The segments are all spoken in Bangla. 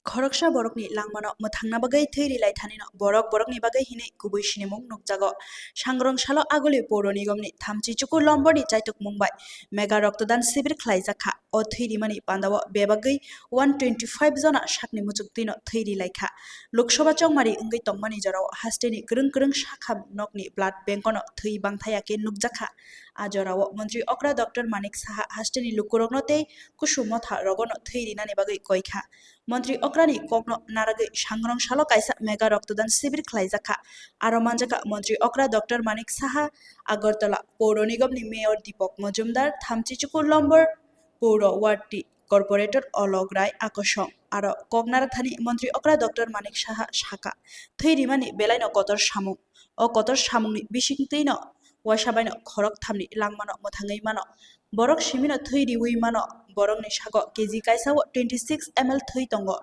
Khoroksa borokni langmano mothangna bagai theri lai thanino borokni bagai hinai kubui sinimung nukjago sangrong salo agoli poro nigomni thamchi chukur lomboni chaitok mumbai mega roktodan sibir khlaijaka o theri mani pandawo bebagai 125 jona sakni muchuk dino theri laikha loksoba chongmari ungei tongmani jorao hasteni grung sakham nokni blood bankono thei bangthayake nukjaka ajorao mantri okra dr manik saha hasteni lukurokno tei kusumotha rogono theri nani bagai koikha মন্ত্রী অক্রানি কগ্ন নারাগে সাংগ্রং সালো কাইসা মেগা রক্তদান শিবির খ্লাইজাখা আরো মানজাকা মন্ত্রী অক্রা ডক্টর মানিক সাহা আগরতলা পৌর নিগমনি মেয়র দীপক মজুমদার থামচিচুকুর লম্বর পৌর ওয়ার্ডটি কর্পোরেটর অলক রায় আকর্ষণ আরো কগনারা থানি মন্ত্রী অক্রা ডক্টর মানিক সাহা শাখা থৈরিমানি বেলাইন কতর সামুং ও কতর সামুংনি বিশিংতৈন ওয়াসাবাইন খরক থামনি লাংমানো মথাঙ্গৈ মানো borok simino thiri ui mano borok ni sago keji kaisao 26 ml thui tongo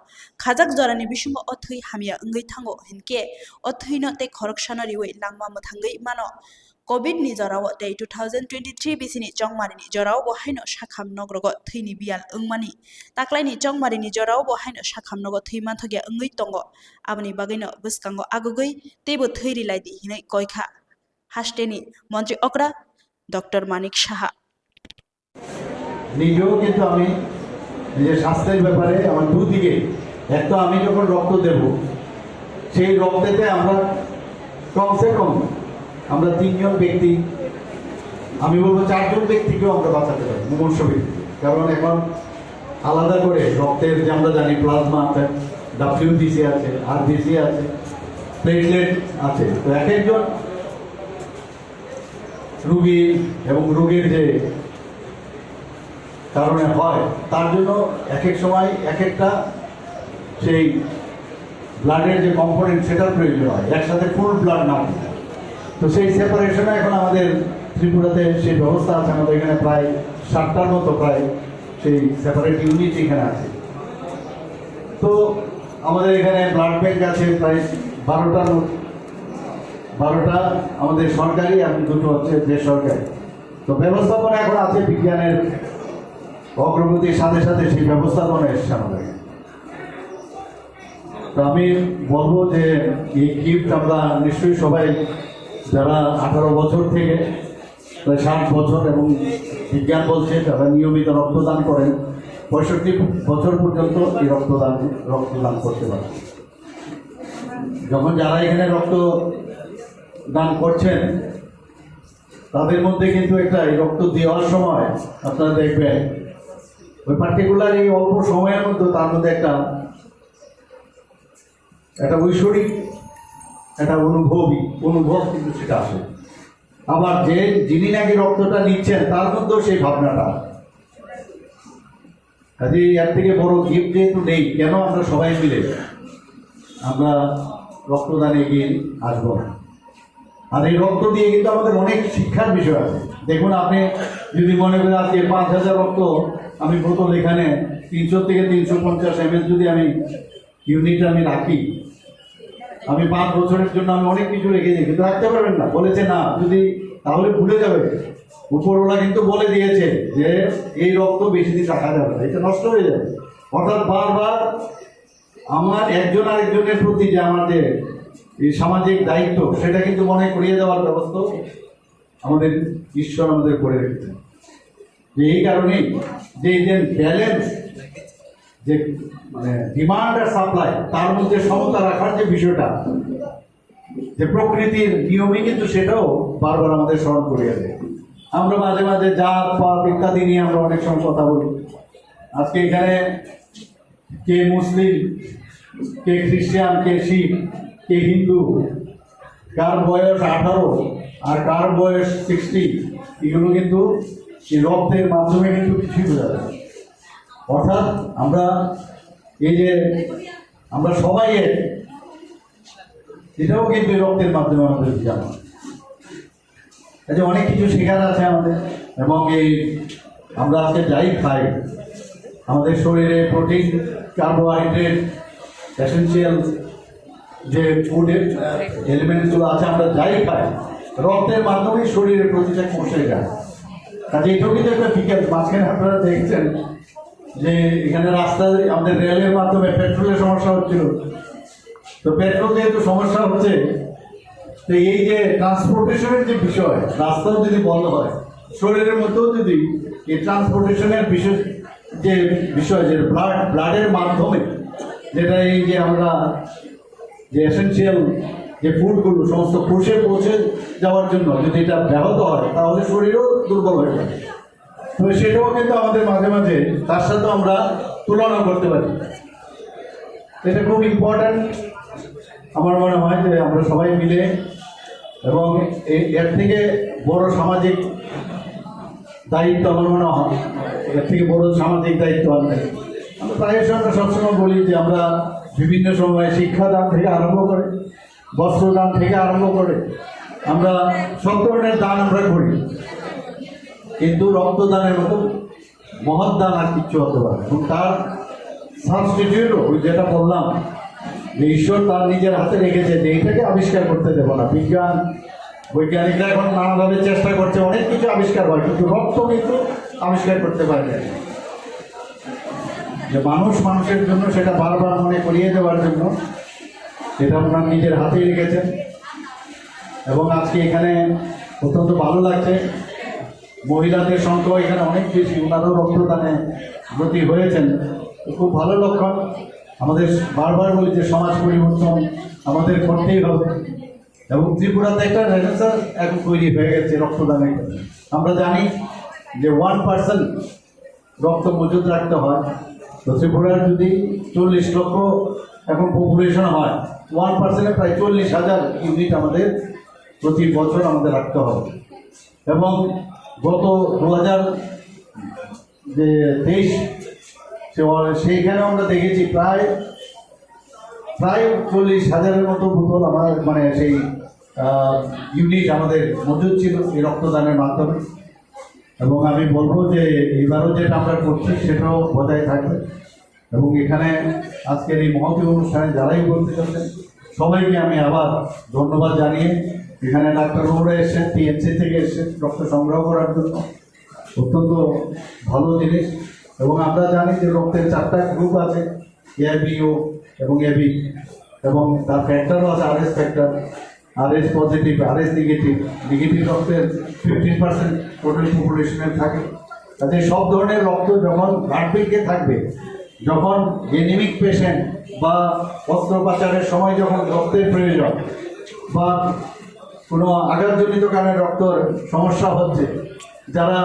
khajak jorani bisungo o thui hamia ungei thango hinke o thui no te khorok sanari ui langma mothangai mano covid ni jorao te 2023 bisini chongmari ni jorao bo haino sakham nogrogo thui ni bial ungmani taklai ni chongmari ni jorao bo haino sakham nogo thui manthogia ungei tongo abni bagaino buskango agugoi tebo thiri laidi hinai koikha hasteni মন্ত্রী অকরা ডক্টর মানিক সাহা নিজেও কিন্তু আমি নিজের স্বাস্থ্যের ব্যাপারে আমার দুদিকে এক তো আমি যখন রক্ত দেব সেই রক্তেতে আমরা কমসে কম আমরা 3 জন ব্যক্তি আমি বলবো 4 জন ব্যক্তিকেও আমরা বাঁচাতে পারি মুমূর্ষ ব্যক্তি কারণ এখন আলাদা করে রক্তের যে আমরা জানি প্লাজমা আছে WBC আছে RBC আছে প্লেটলেট আছে তো এক একজন রোগী এবং রোগীর যে কারণে হয় তার জন্য এক এক সময় এক একটা সেই ব্লাডের যে কম্পোনেন্ট সেটার প্রয়োজন হয় একসাথে ফুল ব্লাড না তো সেই সেপারেশনে এখন আমাদের ত্রিপুরাতে সেই ব্যবস্থা আছে আমাদের এখানে প্রায় 7টার মতো প্রায় সেই সেপারেট ইউনিট এখানে আছে তো আমাদের এখানে ব্লাড ব্যাংক আছে প্রায় 12টা আমাদের সরকারি এবং 2টো হচ্ছে বেসরকারি তো ব্যবস্থাপনা এখন আছে বিজ্ঞানের অগ্রগতির সাথে সাথে সেই ব্যবস্থাপনা এসছে আমাদের তো আমি বলবো যে এই গিফট আমরা নিশ্চয়ই সবাই যারা 18 বছর থেকে 60 বছর এবং বিজ্ঞান বলছে তারা নিয়মিত রক্তদান করেন 65 বছর পর্যন্ত এই রক্তদান করতে পারে যখন যারা এখানে রক্তদান করছেন তাদের মধ্যে কিন্তু একটা এই রক্ত দেওয়ার সময় আপনারা দেখবেন ওই পার্টিকুলার এই অল্প সময়ের মধ্যে তার মধ্যে একটা ঐশ্বরিক একটা অনুভব কিন্তু সেটা আসে আবার যিনি নাকি রক্তটা নিচ্ছেন তার মধ্যেও সেই ভাবনাটা কাজে এর থেকে বড় গিফট যেহেতু নেই কেন আমরা সবাই মিলে আমরা রক্তদানে এগিয়ে আসবো আর এই রক্ত দিয়ে কিন্তু আমাদের অনেক শিক্ষার বিষয় আছে দেখুন আপনি যদি মনে করেন আজকে 5000 রক্ত আমি বোতল এখানে 300 থেকে 350 ml যদি আমি ইউনিট আমি রাখি আমি 5 বছরের জন্য আমি অনেক কিছু রেখে দিই কিন্তু রাখতে পারবেন না বলেছে না যদি তাহলে ভুলে যাবে উপরওয়ালা কিন্তু বলে দিয়েছে যে এই রক্ত বেশি দিন রাখা যাবে না এটা নষ্ট হয়ে যাবে অর্থাৎ বারবার আমার একজন আরেকজনের প্রতি যে আমাদের এই সামাজিক দায়িত্ব সেটা কিন্তু মনে করিয়ে দেওয়ার ব্যবস্থা আমাদের ঈশ্বর আমাদের করে রেখেছেন যে এই কারণেই যে ব্যালেন্স যে মানে ডিমান্ড আর সাপ্লাই তার মধ্যে সমতা রাখার যে বিষয়টা যে প্রকৃতির নিয়মই কিন্তু সেটাও বারবার আমাদের স্মরণ করিয়ে দেয় আমরা মাঝে মাঝে জাত পাত ইত্যাদি নিয়ে আমরা অনেক সময় কথা বলি আজকে এখানে কে মুসলিম কে খ্রিস্টান কে শিখ কে হিন্দু কার বয়স 18 আর কার বয়স 60 এগুলো কিন্তু এই রক্তের মাধ্যমে কিন্তু কিছুই বোঝা যায় অর্থাৎ আমরা এই যে আমরা সবাই এটাও কিন্তু রক্তের মাধ্যমে আমাদের জানা অনেক কিছু শেখার আছে আমাদের এবং এই আমরা আজকে যাই খাই আমাদের শরীরে প্রোটিন কার্বোহাইড্রেট এসেনশিয়াল যে ফুডের এলিমেন্টসগুলো আছে আমরা যাই খাই রক্তের মাধ্যমে শরীরের প্রতিটা কোষে যায় কাজে এটাও কিন্তু একটা বিকেল মাঝখানে আপনারা দেখছেন যে এখানে রাস্তায় আমাদের রেলের মাধ্যমে পেট্রোলের সমস্যা হচ্ছিল, তো পেট্রোল যেহেতু সমস্যা হচ্ছে, তো এই যে ট্রান্সপোর্টেশনের যে বিষয়, রাস্তাও যদি বন্ধ হয়, শরীরের মধ্যেও যদি এই ট্রান্সপোর্টেশনের বিষয় যে ব্লাডের মাধ্যমে, যেটা এই যে আমরা যে এসেনশিয়াল যে ফুডগুলো সমস্ত কোষে পৌঁছে যাওয়ার জন্য যদি এটা ব্যাহত হয়, তাহলে শরীরও দুর্বল হয়ে যাবে। তো সেটাও কিন্তু আমাদের মাঝে মাঝে তার সাথে আমরা তুলনা করতে পারি। এটা খুব ইম্পর্ট্যান্ট আমার মনে হয় যে আমরা সবাই মিলে, এবং এর থেকে বড় সামাজিক দায়িত্ব আমার মনে হয়, এর থেকে বড় সামাজিক দায়িত্ব আর নেই। আমরা প্রায়শই আমরা সবসময় বলি যে আমরা বিভিন্ন সময়ে শিক্ষাদান থেকে আরম্ভ করে, বস্ত্রদান থেকে আরম্ভ করে আমরা সব ধরনের দান আমরা করি, কিন্তু রক্তদানের মতো মহৎ দান আর কিচ্ছু হতে পারে। এবং তার সাবস্টিটিউটও ওই যেটা বললাম যে ঈশ্বর তার নিজের হাতে রেখেছে, যে এইটাকে আবিষ্কার করতে দেবো না। বৈজ্ঞানিকরা এখন নানাভাবে চেষ্টা করছে, অনেক কিছু আবিষ্কার হয়, কিন্তু রক্ত কিন্তু আবিষ্কার করতে পারে না। যে মানুষের জন্য সেটা বারবার মনে করিয়ে দেওয়ার জন্য এটা ওনার নিজের হাতেই রেখেছেন। এবং আজকে এখানে অত্যন্ত ভালো লাগছে, মহিলাদের সংখ্যা এখানে অনেক বেশি, ওনারাও রক্তদানে ব্রতী হয়েছেন, খুব ভালো লক্ষণ। আমাদের বারবার বলি যে সমাজ পরিবর্তন আমাদের করতেই হবে, এবং ত্রিপুরাতে একটা রেনেসান্স এখন তৈরি হয়ে গেছে রক্তদানের ক্ষেত্রে। আমরা জানি যে 1% রক্ত মজুদ রাখতে হয়, তো ত্রিপুরার যদি 40 লক্ষ এখন পপুলেশন হয়, 1% প্রায় 40,000 ইউনিট আমাদের প্রতি বছর আমাদের রাখতে হবে। এবং গত 2023 সেইখানে আমরা দেখেছি প্রায় 40,000-এর মতো বোতল আমার মানে সেই ইউনিট আমাদের মজুদ ছিল এই রক্তদানের মাধ্যমে। এবং আমি বলবো যে এবারও যেটা আমরা করছি সেটাও বজায় থাকবে। এবং এখানে আজকের এই মহতী অনুষ্ঠানে যারাই বলতে চাচ্ছেন সবাইকে আমি আবার ধন্যবাদ জানিয়ে, এখানে ডাক্তারবাবুরা এসেছেন, টিএমসি থেকে এসেছেন রক্ত সংগ্রহ করার জন্য, অত্যন্ত ভালো জিনিস। এবং আমরা জানি যে রক্তের 4টা গ্রুপ আছে, এবিও এবং এবি, এবং তার ফ্যাক্টরও আছে, RS factor, RS positive, RS negative. Negative রক্তের 15% টোটাল পপুলেশনের থাকে। তাতে সব ধরনের রক্ত যখন ব্লাড ব্যাঙ্কে থাকবে, যখন এনিমিক পেশেন্ট বা অস্ত্রোপচারের সময় যখন রক্তের প্রয়োজন, বা কোনো আঘাতজনিত কারণে রক্তর সমস্যা হচ্ছে, যারা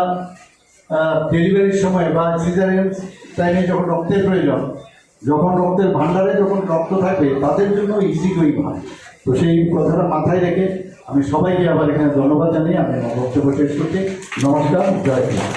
ডেলিভারির সময় বা সিজারিয়ান টাইমে যখন রক্তের প্রয়োজন, যখন রক্তের ভাণ্ডারে যখন রক্ত থাকবে, তাদের জন্য ইজি গোয়িং হয়। তো সেই কথাটা মাথায় রেখে আমি সবাইকে আবার এখানে ধন্যবাদ জানিয়ে আমি আমার বক্তব্য শেষ করছি। নমস্কার, জয় হিন্দ।